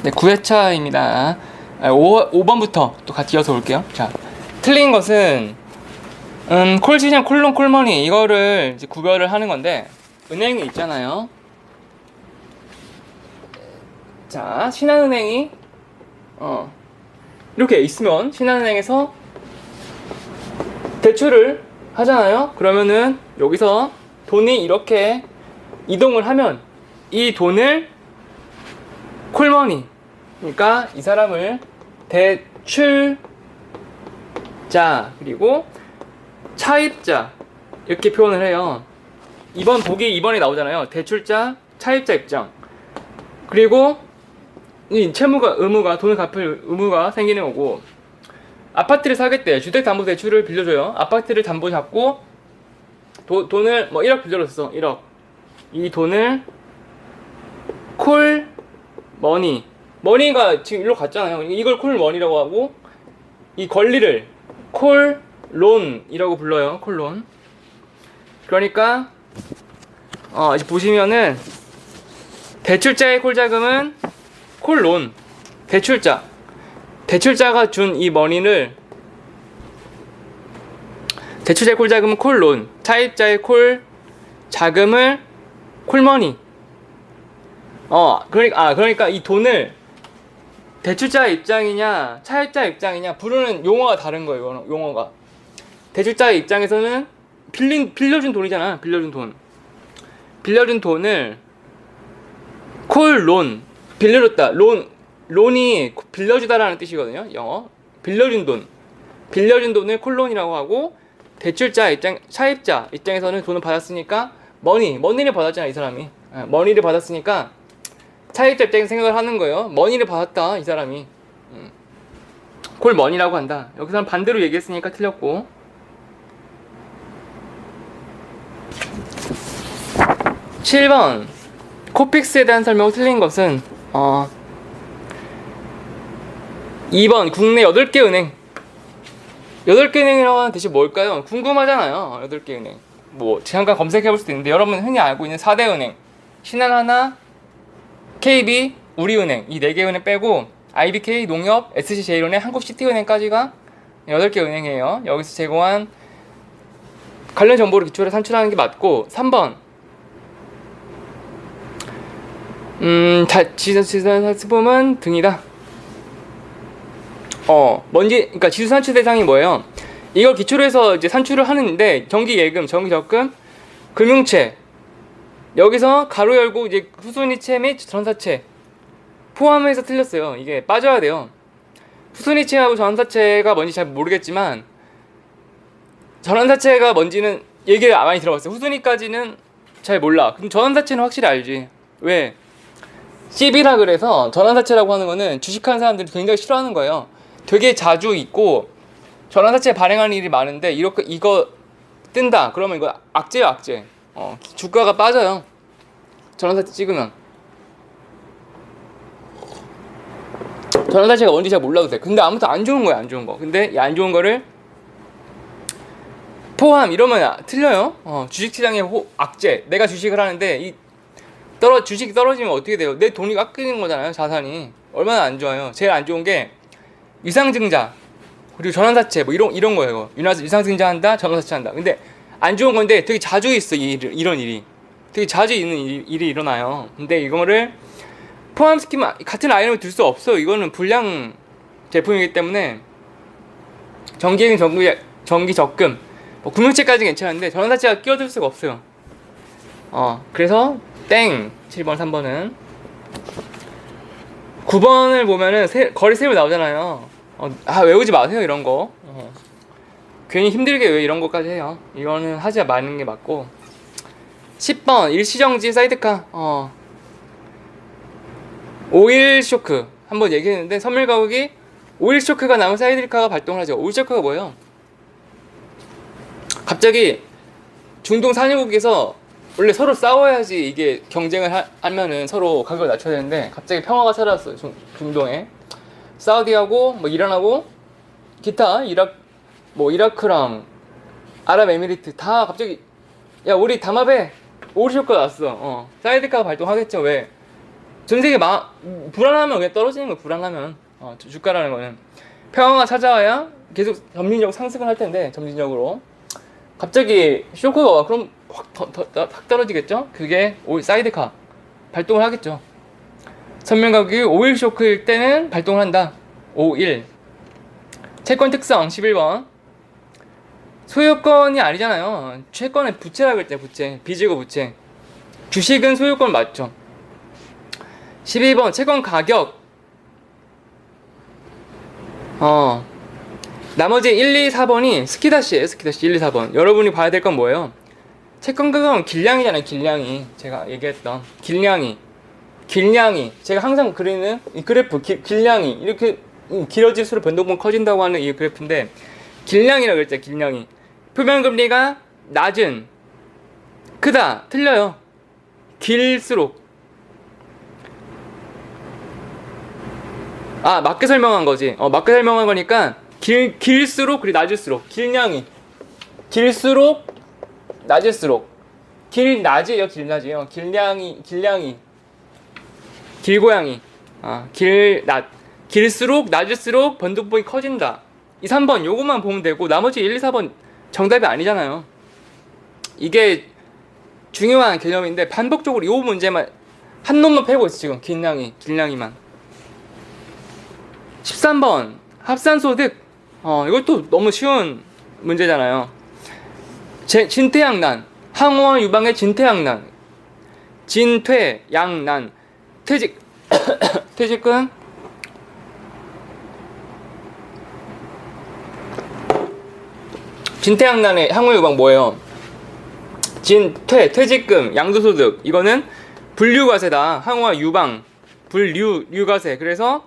네, 9회차입니다. 5번부터 또 같이 이어서 올게요. 자, 틀린 것은 콜시장, 콜론, 콜머니 이거를 이제 구별을 하는 건데, 은행이 있잖아요. 자, 신한은행이 이렇게 있으면 신한은행에서 대출을 하잖아요. 그러면은 여기서 돈이 이렇게 이동을 하면 이 돈을 콜머니, 그러니까 이 사람을 대출자 그리고 차입자 이렇게 표현을 해요. 이번 보기 2번에 나오잖아요. 대출자, 차입자 입장. 그리고 이 채무가, 의무가, 돈을 갚을 의무가 생기는 거고, 아파트를 사겠대. 주택담보대출을 빌려줘요. 아파트를 담보 잡고 돈을 뭐 1억 빌려줬어. 1억. 이 돈을 콜머니, 머니가 지금 일로 갔잖아요. 이걸 콜머니라고 하고, 이 권리를 콜론이라고 불러요. 콜론. 그러니까 이제 보시면은 대출자의 콜자금은 콜론, 대출자가 준 이 머니를, 대출자의 콜자금은 콜론, 차입자의 콜자금을 콜머니. 그러니까 이 돈을 대출자 입장이냐 차입자 입장이냐 부르는 용어가 다른 거예요. 용어가. 대출자의 입장에서는 빌려준 돈이잖아. 빌려준 돈을 콜론, 빌려줬다. 론이 빌려주다라는 뜻이거든요. 영어. 빌려준 돈을 콜론이라고 하고, 대출자 입장, 차입자 입장에서는 돈을 받았으니까 머니를 받았잖아. 이 사람이 머니를 받았으니까 차입자 입장에서 생각을 하는 거예요. 머니를 받았다 이 사람이. 콜머니라고 한다. 여기서는 반대로 얘기했으니까 틀렸고. 7번 코픽스에 대한 설명을 틀린 것은 2번 국내 8개 은행. 8개 은행이라고 하는 뜻이 뭘까요? 궁금하잖아요. 8개 은행. 뭐 잠깐 검색해 볼 수도 있는데, 여러분 흔히 알고 있는 4대 은행, 신한하나, KB, 우리은행, 이 4개 은행 빼고 IBK, 농협, SC제일은행, 한국시티은행까지가 8개 은행이에요. 여기서 제공한 관련 정보를 기초로 산출하는 게 맞고, 3번 지수산출품은 등이다. 그러니까 지수 산출 대상이 뭐예요? 이걸 기초로 해서 이제 산출을 하는데, 정기 예금, 정기 적금, 금융채, 여기서 가로 열고 이제 후순위채 및 전사채 포함해서 틀렸어요. 이게 빠져야 돼요. 후순위채하고 전사채가 뭔지 잘 모르겠지만, 전환사채가 뭔지는 얘기를 많이 들어봤어요. 후순위까지는 잘 몰라. 그럼 전환사채는 확실히 알지. 왜? CB라 그래서 전환사채라고 하는 거는 주식하는 사람들이 굉장히 싫어하는 거예요. 되게 자주 있고 전환사채 발행하는 일이 많은데, 이거 뜬다 그러면 이거 악재예요. 악재. 주가가 빠져요. 전환사채 찍으면. 전환사채가 뭔지 잘 몰라도 돼. 근데 아무튼 안 좋은 거야. 안 좋은 거. 근데 이 안 좋은 거를 포함 이러면 틀려요. 주식시장의 악재. 내가 주식을 하는데 주식이 떨어지면 어떻게 돼요? 내 돈이 깎이는 거잖아요. 자산이. 얼마나 안 좋아요. 제일 안 좋은 게 유상증자 그리고 전환사채 뭐 이런 거예요. 유상증자 한다, 전환사채 한다. 근데 안 좋은 건데 되게 자주 있어. 이런 일이 되게 자주 있는 일이 일어나요. 근데 이거를 포함시키면 같은 아이템을 들 수 없어요. 이거는 불량 제품이기 때문에 정기예금, 정기 적금, 금융채까지 괜찮은데 전환사채가 끼어들 수가 없어요. 그래서 땡. 7번, 3번은. 9번을 보면은 거리 세율 나오잖아요. 외우지 마세요. 이런 거. 괜히 힘들게 왜 이런 거까지 해요. 이거는 하지 마는 게 맞고. 10번 일시정지 사이드카. 5일 쇼크 한번 얘기했는데, 선물 가격이 5일 쇼크가 나면 사이드카가 발동을 하죠. 5일 쇼크가 뭐예요? 갑자기 중동 산유국에서 원래 서로 싸워야지 이게 경쟁을 하면은 서로 가격을 낮춰야 되는데, 갑자기 평화가 찾아왔어요. 중동에. 사우디하고 뭐 이란하고 기타 이라크랑 아랍에미리트 다 갑자기 야 우리 담합해, 오리쇼크가 났어. 사이드카가 발동하겠죠. 왜? 전세계 불안하면 그냥 떨어지는 거. 불안하면 주가라는 거는 평화가 찾아와야 계속 점진적으로 상승을 할 텐데, 점진적으로 갑자기 쇼크가 와. 그럼 확 떨어지겠죠. 그게 사이드카 발동을 하겠죠. 선물 가격이 5일 쇼크일 때는 발동을 한다. 5일. 채권 특성 11번. 소유권이 아니잖아요. 채권은 부채라고 했죠. 부채. 빚이고 부채. 주식은 소유권 맞죠. 12번 채권 가격. 나머지 1, 2, 4번이 스키다시예요. 스키다시 1, 2, 4번. 여러분이 봐야 될 건 뭐예요? 채권 가격은 길량이잖아요. 길량이. 제가 얘기했던 길량이. 제가 항상 그리는 이 그래프. 길량이 이렇게 길어질수록 변동폭 커진다고 하는 이 그래프인데, 길량이라고 했죠. 길량이. 표면금리가 낮은, 크다, 틀려요. 길수록. 맞게 설명한 거지. 맞게 설명한 거니까 길수록 그리고 낮을수록. 길량이 길수록 낮을수록. 길낮이에요. 길낮이에요. 길량이 길고양이. 길낮. 길수록 낮을수록 변동폭이 커진다. 이 3번 요것만 보면 되고, 나머지 1, 2, 4번 정답이 아니잖아요. 이게 중요한 개념인데 반복적으로 요 문제만 한 놈만 패고 있어 지금. 길량이만. 13번 합산소득. 이것도 너무 쉬운 문제잖아요. 진퇴양난. 항우와 유방의 진퇴양난. 진퇴양난. 퇴직은 진퇴양난의 항우 유방 뭐예요? 퇴직금, 양도소득. 이거는 분류과세다. 항우와 유방, 유가세. 그래서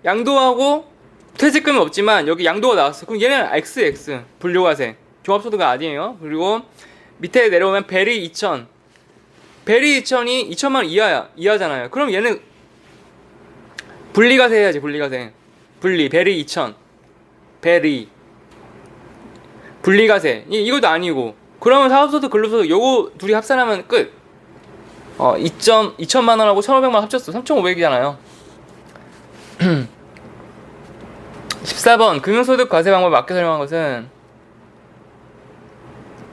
양도하고 퇴직금은 없지만 여기 양도가 나왔어. 그럼 얘는 XX, 분류과세. 종합소득은 아니에요. 그리고 밑에 내려오면 베리 2000. 베리 2000이 2천만 원 이하잖아요. 그럼 얘는 분리과세 해야지. 분리과세. 베리 2000. 분리과세. 이것도 아니고. 그러면 사업소득, 근로소득 요거 둘이 합산하면 끝. 2천만 원하고 1,500만 원 합쳤어. 3,500이잖아요. 14번 금융소득 과세 방법을 맞게 설명한 것은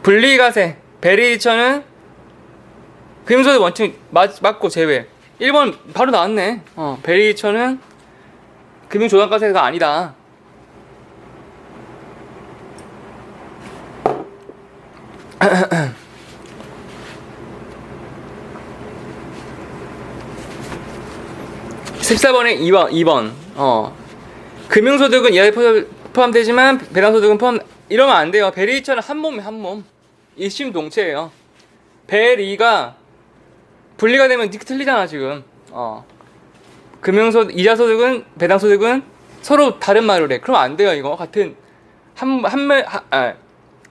분리과세. 베리 2천은 금융소득 원칙 맞고 제외. 1번 바로 나왔네. 베리 2천은 금융조달과세가 아니다. (14번에) 2번 금융소득은 이하에 포함되지만 배당소득은 이러면 안 돼요. 베리처는 한 몸에 한 몸. 일심동체예요. 베리가 분리가 되면 이렇게 틀리잖아 지금. 이자소득은 배당소득은 서로 다른 말을 해. 그럼 안 돼요. 이거 같은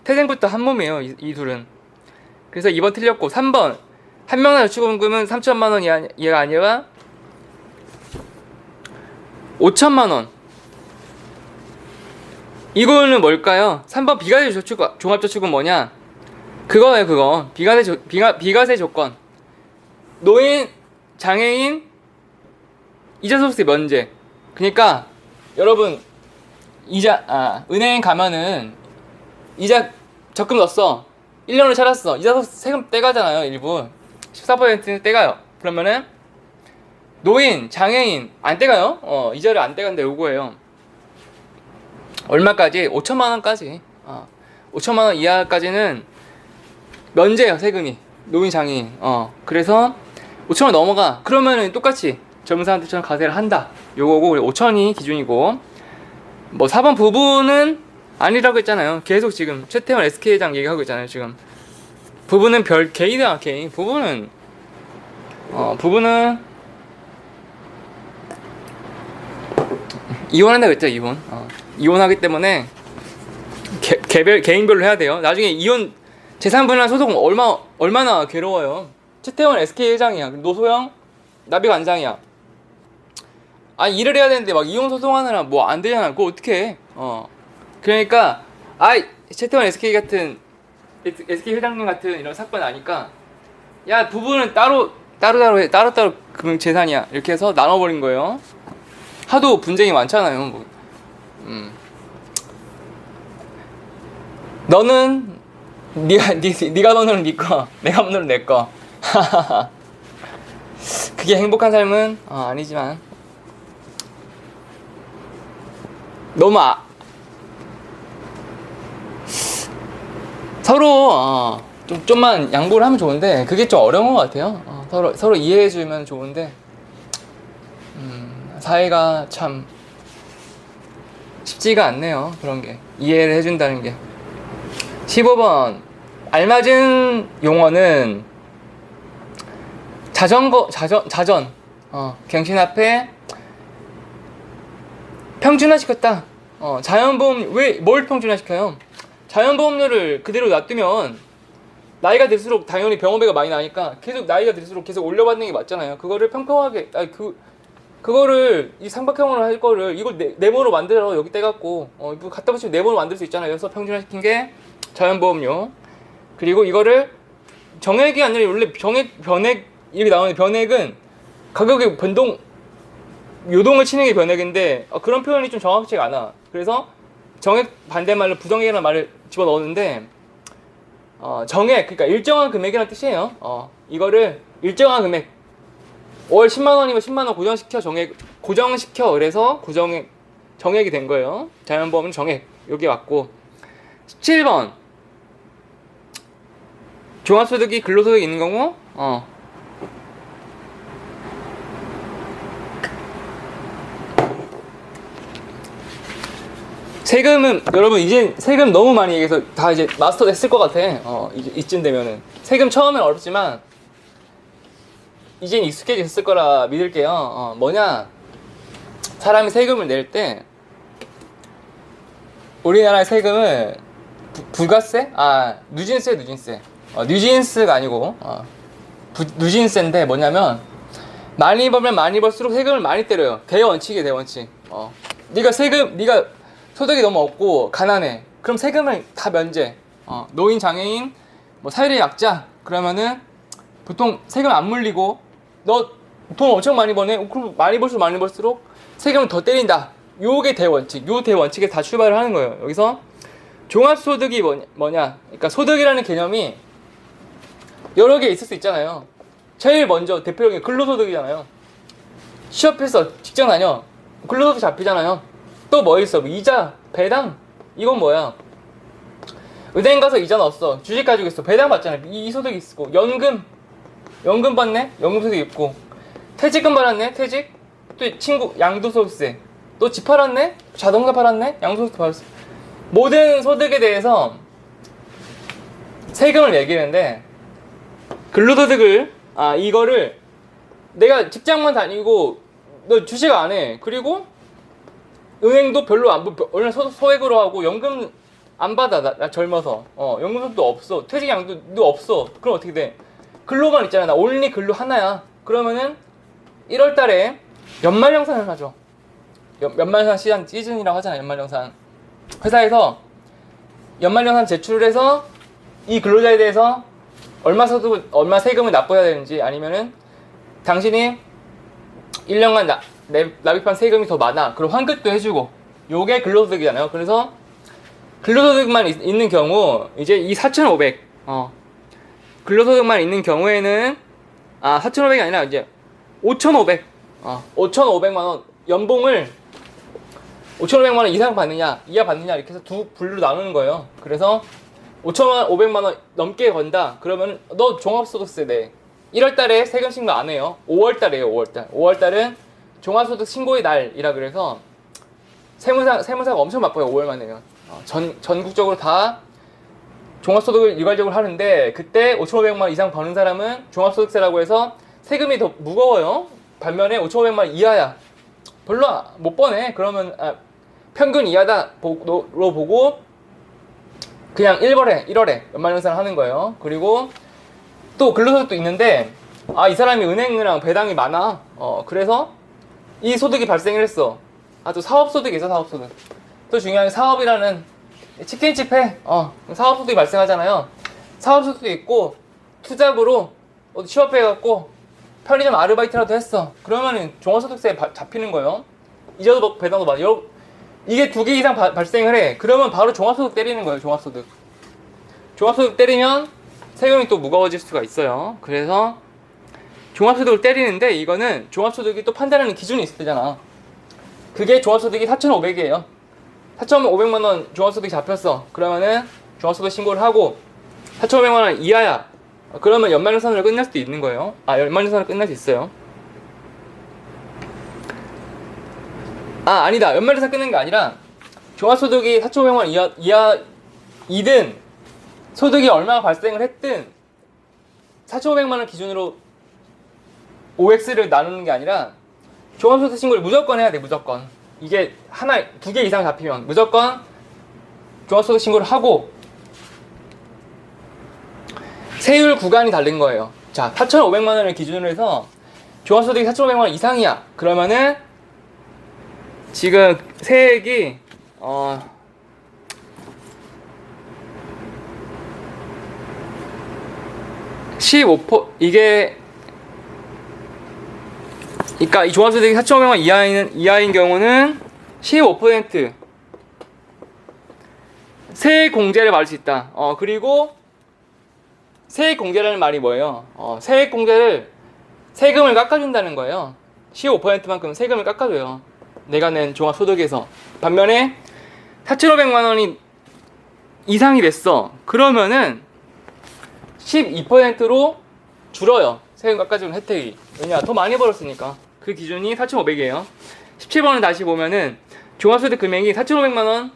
태생부터 한 몸이에요. 이 둘은. 그래서 2번 틀렸고, 3번 한 명당 저축금은 3천만 원 이하가 아니라 5천만 원. 이거는 뭘까요? 3번 비과세 종합저축은 뭐냐? 그거예요. 그거 비과세 조건. 노인, 장애인, 이자소득세 면제. 그러니까 여러분 은행 가면은 이자 적금 넣었어. 1년을 살았어. 이자소득 세금 떼가잖아요. 일부 14%는 떼가요. 그러면은 노인, 장애인 안 떼가요. 이자를 안 떼간다 요거예요. 얼마까지? 5천만 원까지. 5천만 원 이하까지는 면제예요. 세금이. 노인, 장애인. 그래서 5천 원 넘어가. 그러면은 똑같이 젊은 사람들처럼 과세를 한다. 요거고 5천이 기준이고. 뭐 4번 부부는 아니라고 했잖아요. 계속 지금 최태원 SK회장 얘기하고 있잖아요. 지금 부부는 개인이야. 개인. 부부는 이혼한다고 했죠. 이혼하기 때문에 개인별로 해야 돼요. 나중에 이혼 재산분할 소송 얼마나 괴로워요. 최태원 SK회장이야. 노소영 나비관장이야. 일을 해야 되는데 막 이혼 소송하느라 뭐 안 되잖아. 그거 어떻게 해? 그러니까 최태원 SK 회장님 같은 이런 사건 아니까 야 부부는 따로 따로따로 재산이야. 이렇게 해서 나눠버린 거예요. 하도 분쟁이 많잖아요. 뭐. 너는 네가 번호는 네 거, 내가 번호는 내 거. 그게 행복한 삶은 아니지만 너무 서로 좀만 양보를 하면 좋은데 그게 좀 어려운 것 같아요. 서로 이해해주면 좋은데 사회가 참 쉽지가 않네요. 그런 게 이해를 해준다는 게. 15번 알맞은 용어는 자전 경신 앞에 평준화시켰다. 자연보험 뭘 평준화시켜요? 자연보험료를 그대로 놔두면 나이가 들수록 당연히 병원비가 많이 나니까 계속 나이가 들수록 계속 올려받는 게 맞잖아요. 그거를 평평하게 그거를 이 삼각형으로 할 거를 이걸 네모로 만들어 여기 떼갖고 이거 갖다 붙이면 네모로 만들 수 있잖아요. 그래서 평준화시킨 게 자연보험료. 그리고 이거를 정액이 아니라 원래 변액 이렇게 나오는 변액은 가격의 요동을 치는 게 변액인데 그런 표현이 좀 정확치가 않아. 그래서 정액 반대말로 부정액이라는 말을 집어넣었는데 정액 그러니까 일정한 금액이라는 뜻이에요. 이거를 일정한 금액 월 10만원이면 10만원 고정시켜 그래서 정액이 된 거예요. 자연보험은 정액 여기 맞고. 17번 종합소득이 근로소득이 있는 경우 세금은 여러분 이제 세금 너무 많이 얘기해서 다 이제 마스터 됐을 것 같아. 이쯤 되면은 세금 처음엔 어렵지만 이젠 익숙해졌을 거라 믿을게요. 뭐냐, 사람이 세금을 낼 때 우리나라의 세금을 부가세? 누진세. 뉴진스가 아니고 누진세인데 뭐냐면 많이 벌면 많이 벌수록 세금을 많이 때려요. 대원칙이에요, 대원칙. 네가 소득이 너무 없고 가난해. 그럼 세금을 다 면제. 노인, 장애인, 뭐 사회적 약자 그러면은 보통 세금 안 물리고 너 돈 엄청 많이 버네. 그럼 많이 벌수록 세금을 더 때린다. 요게 대원칙. 요 대원칙에 다 출발을 하는 거예요. 여기서 종합소득이 뭐냐? 그러니까 소득이라는 개념이 여러 개 있을 수 있잖아요. 제일 먼저 대표적인 근로소득이잖아요. 취업해서 직장 다녀. 근로소득 잡히잖아요. 또 뭐 있어? 이자, 배당? 이건 뭐야? 은행 가서 이자 넣었어. 주식 가지고 있어. 배당 받잖아요. 이 소득이 있고. 연금 받네? 연금 소득이 있고. 퇴직금 받았네? 퇴직? 또 친구, 양도소득세. 또 집 팔았네? 자동차 팔았네? 양도소득 받았어. 모든 소득에 대해서 세금을 매기는데 근로소득을 이거를 내가 직장만 다니고 너 주식 안 해. 그리고 은행도 별로 원래 소액으로 하고 연금 안 받아. 나 젊어서 연금소득도 없어. 퇴직 양도도 없어. 그럼 어떻게 돼? 근로만 있잖아. 나 온리 근로 하나야. 그러면은 1월달에 연말정산을 하죠. 연말정산 시즌이라고 하잖아. 연말정산. 회사에서 연말정산 제출을 해서 이 근로자에 대해서 얼마 세금을 납부해야 되는지, 아니면은 당신이 1년간 납입한 세금이 더 많아. 그럼 환급도 해주고. 요게 근로소득이잖아요. 그래서 근로소득만 있는 경우 이제 이 4,500 근로소득만 있는 경우에는 4,500이 아니라 이제 5,500 5,500만원 연봉을 5,500만원 이상 받느냐 이하 받느냐 이렇게 해서 두 분류로 나누는 거예요. 그래서 5,500만원 넘게 건다 그러면 너 종합소득세 내. 1월달에 세금 신고 안 해요. 5월달이에요. 5월달은 종합소득 신고의 날이라 그래서 세무사가 엄청 바빠요. 5월만 되면 전국적으로 다 종합소득을 일괄적으로 하는데, 그때 5,500만원 이상 버는 사람은 종합소득세라고 해서 세금이 더 무거워요. 반면에 5,500만원 이하야, 별로 못 버네. 그러면 평균 이하다 로 보고 그냥 1월에 연말정산을 하는 거예요. 그리고 또 근로소득도 있는데 이 사람이 은행이랑 배당이 많아. 그래서 이 소득이 발생을 했어. 또 사업소득이 있어. 사업소득 또 중요한 게 사업이라는 치킨집 해. 사업소득이 발생하잖아요. 사업소득도 있고 투잡으로 취업해갖고 편의점 아르바이트라도 했어. 그러면은 종합소득세 잡히는 거예요. 이자도 배당도 받아. 이게 2개 이상 발생을 해. 그러면 바로 종합소득 때리는 거예요. 종합소득. 종합소득 때리면 세금이 또 무거워질 수가 있어요. 그래서 종합소득을 때리는데, 이거는 종합소득이 또 판단하는 기준이 있으잖아. 그게 종합소득이 4,500이에요. 4,500만 원 종합소득이 잡혔어. 그러면은 종합소득 신고를 하고 4,500만 원 이하야. 그러면 연말정산으로 끝날 수도 있는 거예요. 연말정산으로 끝날 수 있어요. 아니다. 연말정산 끝낸 게 아니라 종합소득이 4,500만 원 이하이든 소득이 얼마가 발생을 했든 4,500만 원 기준으로 OX를 나누는 게 아니라 종합소득 신고를 무조건 해야 돼. 무조건. 이게 2개 이상 잡히면 무조건 종합소득 신고를 하고, 세율 구간이 다른 거예요. 자, 4,500만 원을 기준으로 해서 종합소득이 4,500만 원 이상이야. 그러면은 지금 세액이 15% 이게, 그러니까 이 종합소득이 4,500만 원 이하인 경우는 15% 세액 공제를 받을 수 있다. 그리고 세액 공제라는 말이 뭐예요? 세액 공제를 세금을 깎아준다는 거예요. 15%만큼 세금을 깎아줘요. 내가 낸 종합소득에서. 반면에 4,500만 원이 이상이 됐어. 그러면은 12%로 줄어요. 세금 깎아주는 혜택이. 왜냐? 더 많이 벌었으니까. 그 기준이 4,500이에요. 17번을 다시 보면은 종합소득 금액이 4,500만 원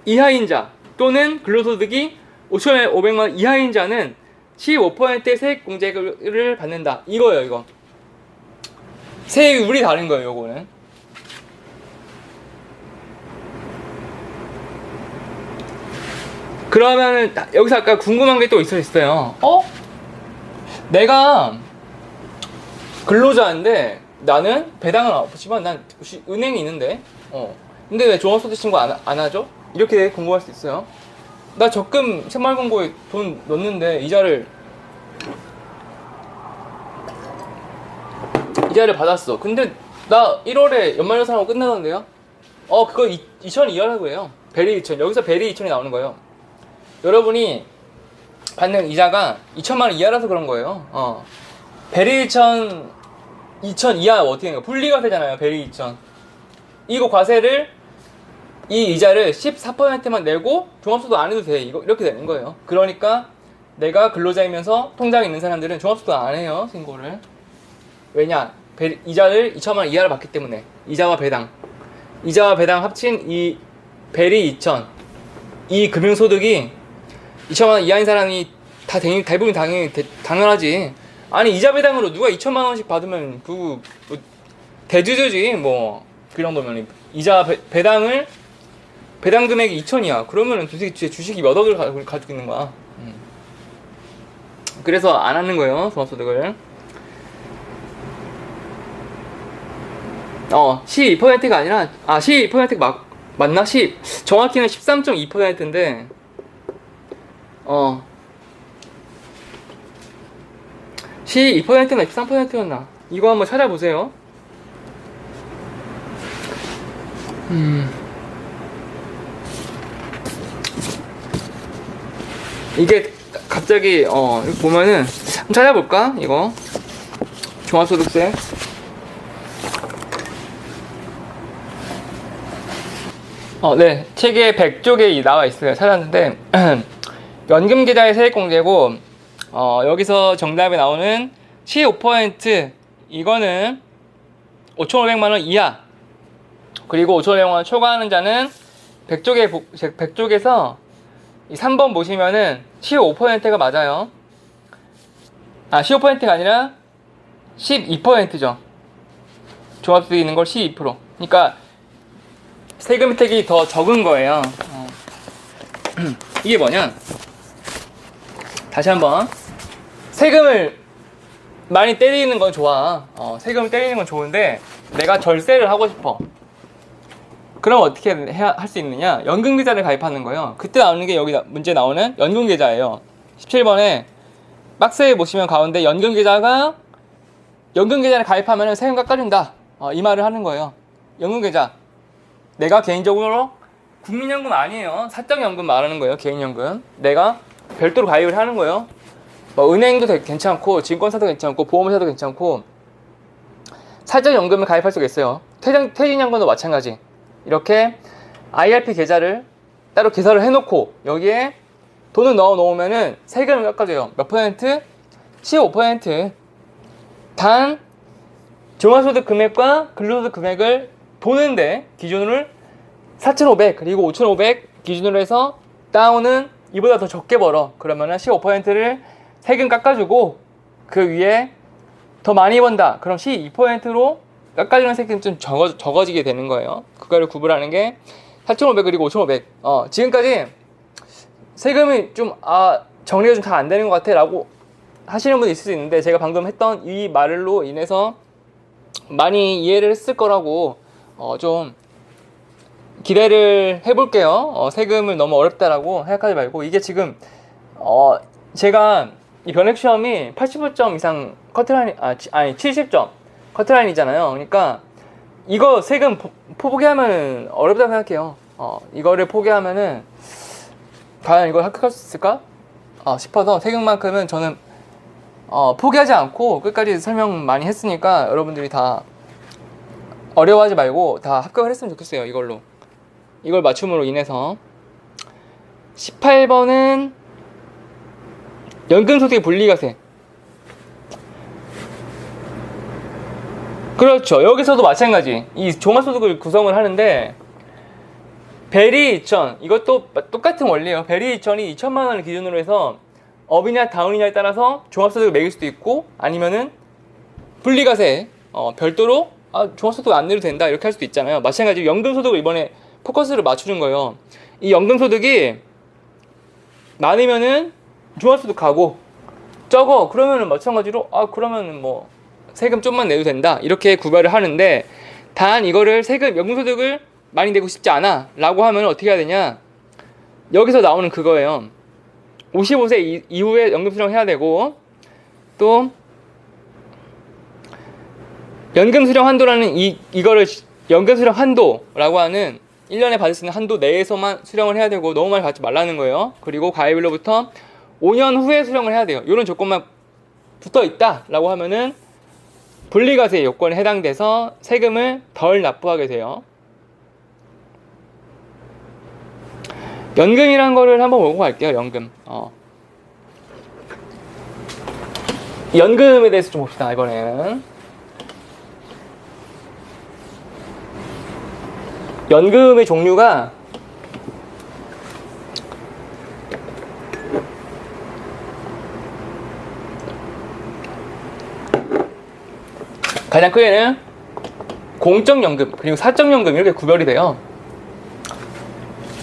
이하인 자 또는 근로소득이 5,500만 원 이하인 자는 15%의 세액 공제를 받는다. 이거예요, 이거. 세율이 다른 거예요, 요거는. 그러면은 여기서 아까 궁금한 게 또 있어요. 내가 근로자인데 나는 배당을 없지만 난 은행이 있는데 근데 왜 종합소득 신고 안 하죠? 이렇게 궁금할 수 있어요. 나 적금 새마을금고에 돈 넣는데 이자를 받았어. 근데 나 1월에 연말정산하고 끝나던데요? 그거 2천 이하라고 해요. 베리 2천. 여기서 베리 2천이 나오는 거예요. 여러분이 받는 이자가 2천만 원 이하라서 그런 거예요. 베리 2천 이하 어떻게 되는 거야? 분리가 되잖아요. 베리 2천. 이거 과세를 이 이자를 14%만 내고 종합소득 안 해도 돼. 이렇게 되는 거예요. 그러니까 내가 근로자이면서 통장에 있는 사람들은 종합소득 안 해요. 신고를. 왜냐? 이자를 2천만 원 이하를 받기 때문에. 이자와 배당 합친 이 베리 2천. 이 금융소득이 2천만 원 이하인 사람이 대부분 당연하지. 아니, 이자 배당으로 누가 2천만 원씩 받으면 뭐 대주주지 뭐. 그 정도면 이자 배당 금액이 2천이야. 그러면은 주식이 몇 억을 가지고 있는 거야. 그래서 안 하는 거예요, 종합소득을. 12%가 아니라 12%가 맞나? 정확히는 13.2%인데 12%나 13%였나? 이거 한번 찾아보세요. 이게 갑자기 이렇게 보면은 한번 찾아볼까? 이거 종합소득세. 네, 책에 100쪽에 나와 있어요. 찾았는데 연금계좌의 세액공제고, 여기서 정답에 나오는 15% 이거는 5,500만 원 이하, 그리고 5,500만 원 초과하는 자는 100쪽에서 이 3번 보시면은 15%가 맞아요. 15%가 아니라 12%죠. 종합소득이 있는 걸 12%. 그러니까 세금 혜택이 더 적은 거예요. 이게 뭐냐? 다시 한번. 세금을 많이 때리는 건 좋아. 세금을 때리는 건 좋은데 내가 절세를 하고 싶어. 그럼 어떻게 할 수 있느냐? 연금계좌를 가입하는 거예요. 그때 나오는 게 여기 문제 나오는 연금계좌예요. 17번에 박스에 보시면 가운데 연금계좌가 연금계좌를 가입하면 세금 깎아준다. 이 말을 하는 거예요. 연금계좌. 내가 개인적으로 국민연금 아니에요. 사적연금 말하는 거예요. 개인연금. 내가 별도로 가입을 하는 거예요. 뭐 은행도 괜찮고 증권사도 괜찮고 보험사도 괜찮고 사적연금을 가입할 수가 있어요. 퇴직연금도 마찬가지. 이렇게 IRP 계좌를 따로 개설을 해놓고 여기에 돈을 넣어 놓으면은 세금을 깎아줘요. 몇 퍼센트? 15%. 단 종합소득 금액과 근로소득 금액을 보는데 기준을 4,500 그리고 5,500 기준으로 해서 다운은 이보다 더 적게 벌어. 그러면은 15%를 세금 깎아주고 그 위에 더 많이 번다. 그럼 12%로 깎아주는 세금이 좀 적어지게 되는 거예요. 그거를 구분하는 게 4,500 그리고 5,500. 지금까지 세금이 좀 정리가 좀 잘 안 되는 것 같아 라고 하시는 분이 있을 수 있는데 제가 방금 했던 이 말로 인해서 많이 이해를 했을 거라고 좀 기대를 해볼게요. 세금을 너무 어렵다라고 생각하지 말고 이게 지금 제가 이 변액 시험이 80점 이상 커트라인 70점 커트라인이잖아요. 그러니까 이거 세금 포기하면 어렵다고 생각해요. 이거를 포기하면은 과연 이걸 합격할 수 있을까 싶어서 세금만큼은 저는 포기하지 않고 끝까지 설명 많이 했으니까 여러분들이 다 어려워하지 말고 다 합격을 했으면 좋겠어요. 이걸 맞춤으로 인해서 18번은 연금소득의 분리과세. 그렇죠. 여기서도 마찬가지. 이 종합소득을 구성을 하는데 베리 2천 이것도 똑같은 원리예요. 베리 2천이 2천만 원을 기준으로 해서 업이냐 다운이냐에 따라서 종합소득을 매길 수도 있고 아니면은 분리과세 별도로 종합소득 안 내도 된다 이렇게 할 수도 있잖아요. 마찬가지로 연금소득을 이번에 포커스를 맞추는 거예요. 이 연금소득이 많으면은 종합소득 가고 적어 그러면은 마찬가지로 그러면은 뭐 세금 좀만 내도 된다 이렇게 구별을 하는데 단 이거를 연금소득을 많이 내고 싶지 않아 라고 하면 어떻게 해야 되냐 여기서 나오는 그거예요. 55세 이후에 연금수령 해야 되고 또 연금수령 한도라는 이거를 연금수령 한도라고 하는 1년에 받을 수 있는 한도 내에서만 수령을 해야 되고 너무 많이 받지 말라는 거예요. 그리고 가입일로부터 5년 후에 수령을 해야 돼요. 이런 조건만 붙어 있다 라고 하면은 분리과세 요건에 해당돼서 세금을 덜 납부하게 돼요. 연금이란 거를 한번 보고 갈게요. 연금. 연금에 대해서 좀 봅시다. 이번에는 연금의 종류가 가장 크게는 공적연금 그리고 사적연금 이렇게 구별이 돼요.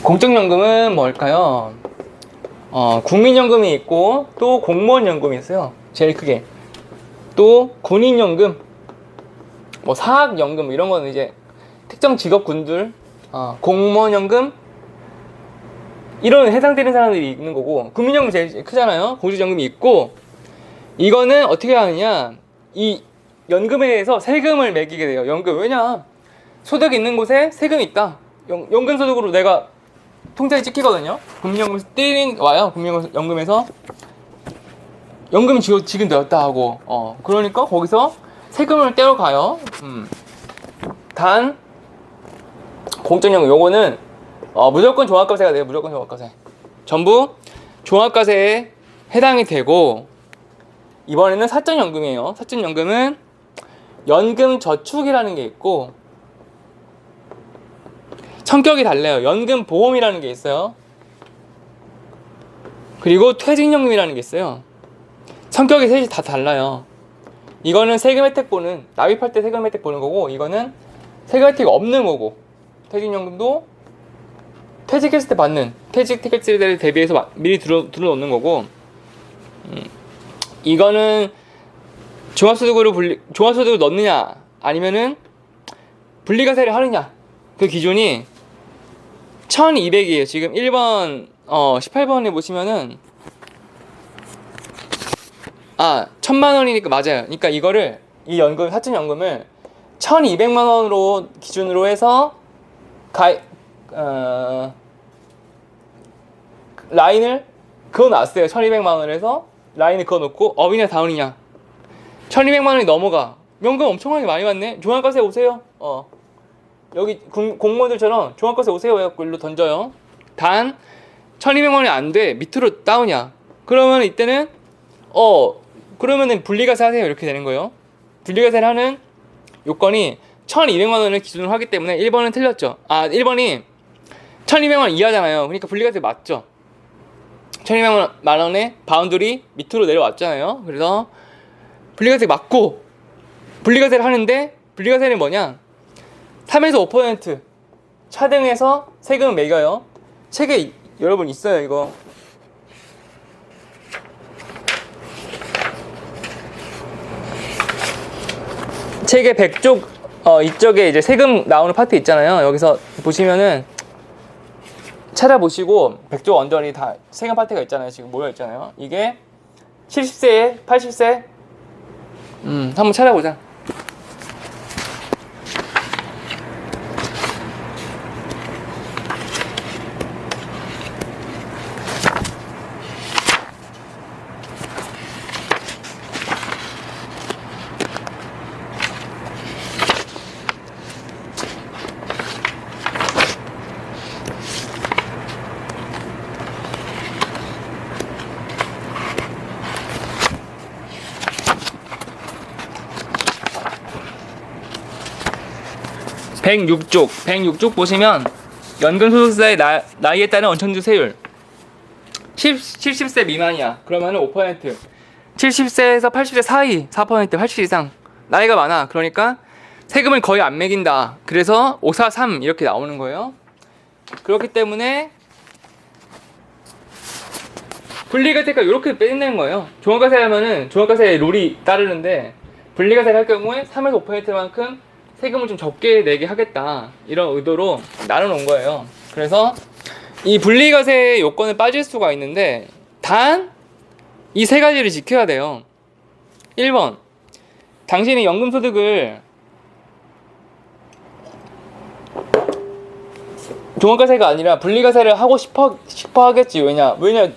공적연금은 뭘까요? 국민연금이 있고 또 공무원연금이 있어요. 제일 크게. 또 군인연금, 뭐 사학연금 이런 거는 이제 특정 직업군들, 공무원연금 이런 해당되는 사람들이 있는 거고 국민연금 제일 크잖아요. 공직연금이 있고 이거는 어떻게 하느냐 이 연금에 대해서 세금을 매기게 돼요. 연금 왜냐 소득이 있는 곳에 세금이 있다. 연금소득으로 내가 통장에 찍히거든요. 국민연금에서 와요. 국민연금에서 연금이 지급되었다 하고 그러니까 거기서 세금을 떼어가요. 단 공적연금 요거는 무조건 종합과세가 돼요. 무조건 종합과세. 전부 종합과세에 해당이 되고 이번에는 사적연금이에요. 사적연금은 연금저축이라는 게 있고 성격이 달라요. 연금보험이라는 게 있어요. 그리고 퇴직연금이라는 게 있어요. 성격이 셋이 다 달라요. 이거는 세금 혜택 보는 납입할 때 세금 혜택 보는 거고 이거는 세금 혜택이 없는 거고 퇴직연금도 퇴직했을 때 받는 퇴직 혜택들에 대비해서 미리 들어놓는 거고 이거는 종합소득을 넣느냐 아니면은 분리과세를 하느냐 그 기준이 1200이에요. 지금 1번 18번에 보시면은 1000만 원이니까 맞아요. 그러니까 이거를 이 연금, 사적연금을 1200만 원으로 기준으로 해서 라인을 그어놨어요. 1200만 원을 해서 라인을 그어놓고 업이냐 다운이냐. 1200만 원이 넘어가. 연금 엄청나게 많이 받네. 종합과세 오세요. 여기 공무원들처럼 종합과세 오세요 해갖고 일로 던져요. 단 1200만 원이 안 돼. 밑으로 다운이야. 그러면 이때는 그러면은 분리과세 하세요. 이렇게 되는 거예요. 분리과세를 하는 요건이 1200만 원을 기준으로 하기 때문에 1번은 틀렸죠. 1번이 1200만 원 이하잖아요. 그러니까 분리과세 맞죠. 1200만 원의 바운드리 밑으로 내려왔잖아요. 그래서 분리과세 맞고, 분리과세를 하는데, 분리과세는 뭐냐? 3에서 5% 차등해서 세금을 매겨요. 책에 여러분 있어요, 이거. 책의 100쪽 이쪽에 이제 세금 나오는 파트 있잖아요. 여기서 보시면은 찾아보시고 100쪽 언저리 다 세금 파트가 있잖아요. 지금 모여 있잖아요. 이게 70세, 80세 한번 찾아보자. (106쪽) 106쪽 보시면 연금소득세의 나이에 따른 원천주 세율 70세 미만이야. 그러면은 5%. 70세에서 80세 사이 4%, 80세 이상 나이가 많아. 그러니까 세금을 거의 안 매긴다. 그래서 5, 4, 3 이렇게 나오는 거예요. 그렇기 때문에 분리과세가 이렇게 빼낸다는 거예요. 종합과세 하면은 종합과세 룰이 따르는데, 분리과세를 할 경우에 3에서 5%만큼 세금을 좀 적게 내게 하겠다, 이런 의도로 나눠놓은 거예요. 그래서 이 분리과세 요건을 빠질 수가 있는데, 단 이 세 가지를 지켜야 돼요. 1번, 당신이 연금소득을 종합과세가 아니라 분리과세를 하고 싶어 하겠지. 왜냐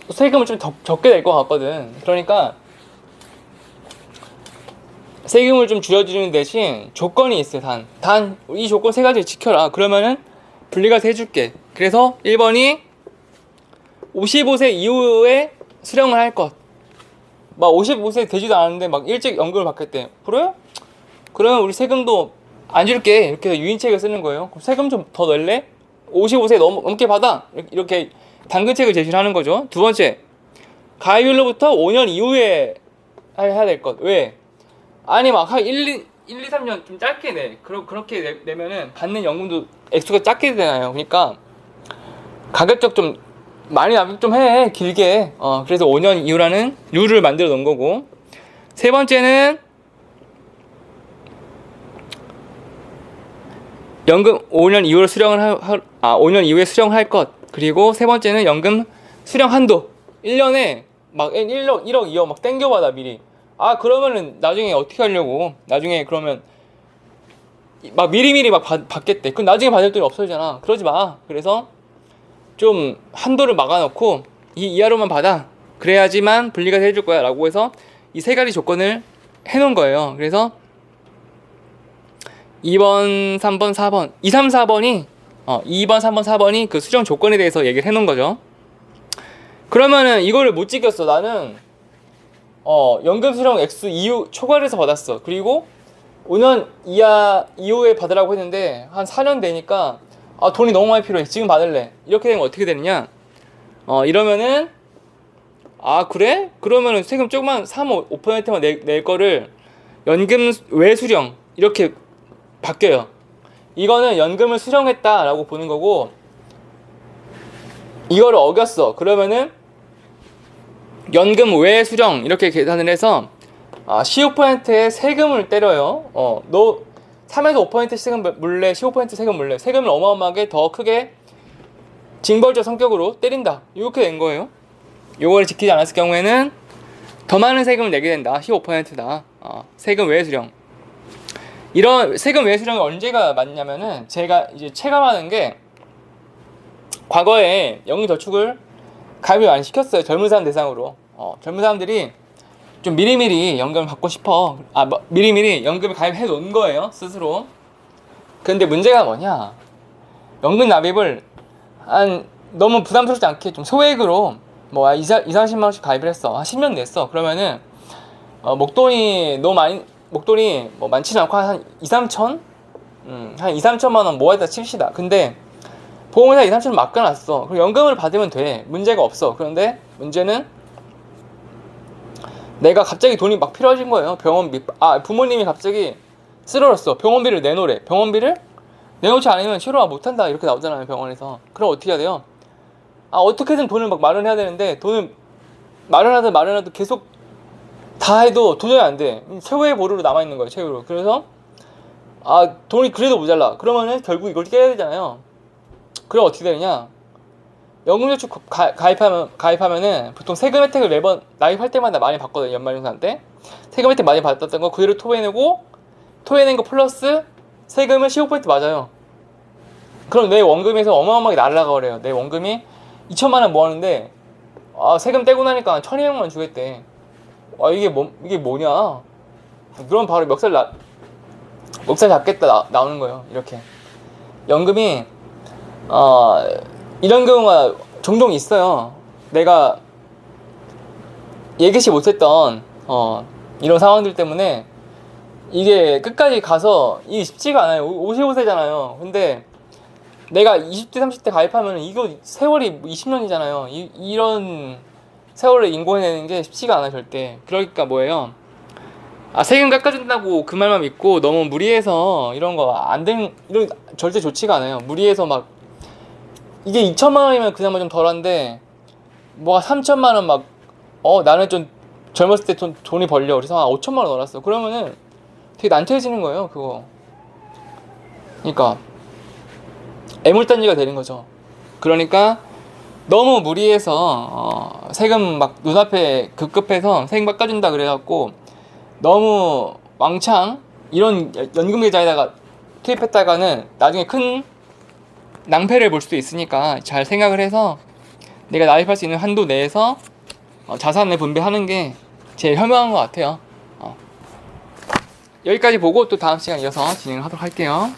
세금을 좀 적게 낼 것 같거든. 그러니까 세금을 좀 줄여주는 대신 조건이 있어요. 단 이 조건 세 가지를 지켜라. 그러면은 분리과세 해줄게. 그래서 1번이 55세 이후에 수령을 할 것. 막 55세 되지도 않았는데 막 일찍 연금을 받겠대. 그래? 그러면 우리 세금도 안 줄게. 이렇게 유인책을 쓰는 거예요. 그럼 세금 좀 더 낼래? 55세 넘게 받아. 이렇게 당근책을 제시를 하는 거죠. 두 번째, 가입일로부터 5년 이후에 해야 될 것. 왜? 아니 막 한 1, 2, 3년 좀 짧게 내. 그렇게 내면은 받는 연금도 액수가 작게 되나요. 그러니까 가급적 좀 많이 납입 좀 해. 길게. 그래서 5년 이후라는 룰을 만들어 놓은 거고. 세 번째는 연금 5년 이후로 5년 이후에 수령할 것. 그리고 세 번째는 연금 수령 한도. 1년에 막 1억, 2억 막 땡겨받아 미리. 그러면은 나중에 어떻게 하려고. 나중에 그러면 막 미리미리 막 받겠대. 그럼 나중에 받을 돈이 없어지잖아. 그러지 마. 그래서 좀 한도를 막아놓고 이 이하로만 받아. 그래야지만 분리과세 해줄 거야 라고 해서 이 세 가지 조건을 해놓은 거예요. 그래서 2번, 3번, 4번 2, 3, 4번이 2번, 3번, 4번이 그 수령 조건에 대해서 얘기를 해놓은 거죠. 그러면은 이거를 못 지켰어. 나는 연금 수령 액수 이후 초과해서 받았어. 그리고 5년 이후에 받으라고 했는데 한 4년 되니까 돈이 너무 많이 필요해. 지금 받을래. 이렇게 되면 어떻게 되느냐? 이러면은 그래? 그러면은 세금 조금만 3, 5%만 낼 거를 연금 외수령 이렇게 바뀌어요. 이거는 연금을 수령했다라고 보는 거고, 이거를 어겼어. 그러면은 연금 외 수령 이렇게 계산을 해서 15%의 세금을 때려요. 너 3에서 5% 세금 물래, 15% 세금 물래. 세금을 어마어마하게 더 크게 징벌적 성격으로 때린다. 이렇게 된 거예요. 요거를 지키지 않았을 경우에는 더 많은 세금을 내게 된다. 15%다. 세금 외 수령. 이런 세금 외 수령이 언제가 맞냐면은 제가 이제 체감하는 게 과거에 연금저축을 가입을 많이 시켰어요. 젊은 사람 대상으로. 젊은 사람들이 좀 미리미리 연금을 받고 싶어. 미리미리 연금을 가입해 놓은 거예요, 스스로. 근데 문제가 뭐냐? 연금 납입을 너무 부담스럽지 않게 좀 소액으로 30만 원씩 가입을 했어. 한 10년 냈어. 그러면은 목돈이 뭐 많지는 않고 한 2, 3천? 한 2, 3천만 원 모아다 칩시다. 근데 보험회사 2, 3천 맡겨놨어. 그럼 연금을 받으면 돼. 문제가 없어. 그런데 문제는 내가 갑자기 돈이 막 필요해진 거예요. 병원비. 부모님이 갑자기 쓰러졌어. 병원비를 내놓으래. 병원비를 내놓지 않으면 치료가 못한다. 이렇게 나오잖아요, 병원에서. 그럼 어떻게 해야 돼요? 어떻게든 돈을 막 마련해야 되는데, 돈을 마련하도 계속 다 해도 도저히 안 돼. 최후의 보루로 남아있는 거예요, 최후로. 그래서, 돈이 그래도 모자라. 그러면은 결국 이걸 깨야 되잖아요. 그럼 어떻게 되느냐? 연금저축 가입하면은 보통 세금 혜택을 매번 나입할 때마다 많이 받거든요. 연말정산 때 세금 혜택 많이 받았던 거 그대로 토해낸 거 플러스 세금은 15% 맞아요. 그럼 내 원금에서 어마어마하게 날라가 버려요. 내 원금이 2천만 원 모았는데 세금 떼고 나니까 1,200만 원 주겠대. 이게 뭐냐? 그럼 바로 멱살 잡겠다 나오는 거예요. 이렇게 연금이 이런 경우가 종종 있어요. 내가 예기치 못했던 이런 상황들 때문에 이게 끝까지 가서 이게 쉽지가 않아요. 55세잖아요. 근데 내가 20대 30대 가입하면 이거 세월이 20년이잖아요. 이런 세월을 인고해내는 게 쉽지가 않아요, 절대. 그러니까 뭐예요? 세금 깎아준다고 그 말만 믿고 너무 무리해서 이런 절대 좋지가 않아요. 무리해서 막 이게 2천만 원이면 그나마 좀 덜한데 3천만 원 나는 좀 젊었을 때 돈이 벌려. 그래서 5천만 원 넣어놨어. 그러면은 되게 난처해지는 거예요, 그거. 그러니까 애물단지가 되는 거죠. 그러니까 너무 무리해서 세금 눈앞에 급급해서 세금 깎아준다 그래갖고 너무 왕창 이런 연금계좌에다가 투입했다가는 나중에 큰 낭패를 볼 수도 있으니까 잘 생각을 해서 내가 나입할 수 있는 한도 내에서 자산을 분배하는 게 제일 현명한 것 같아요. 여기까지 보고 또 다음 시간 이어서 진행을 하도록 할게요.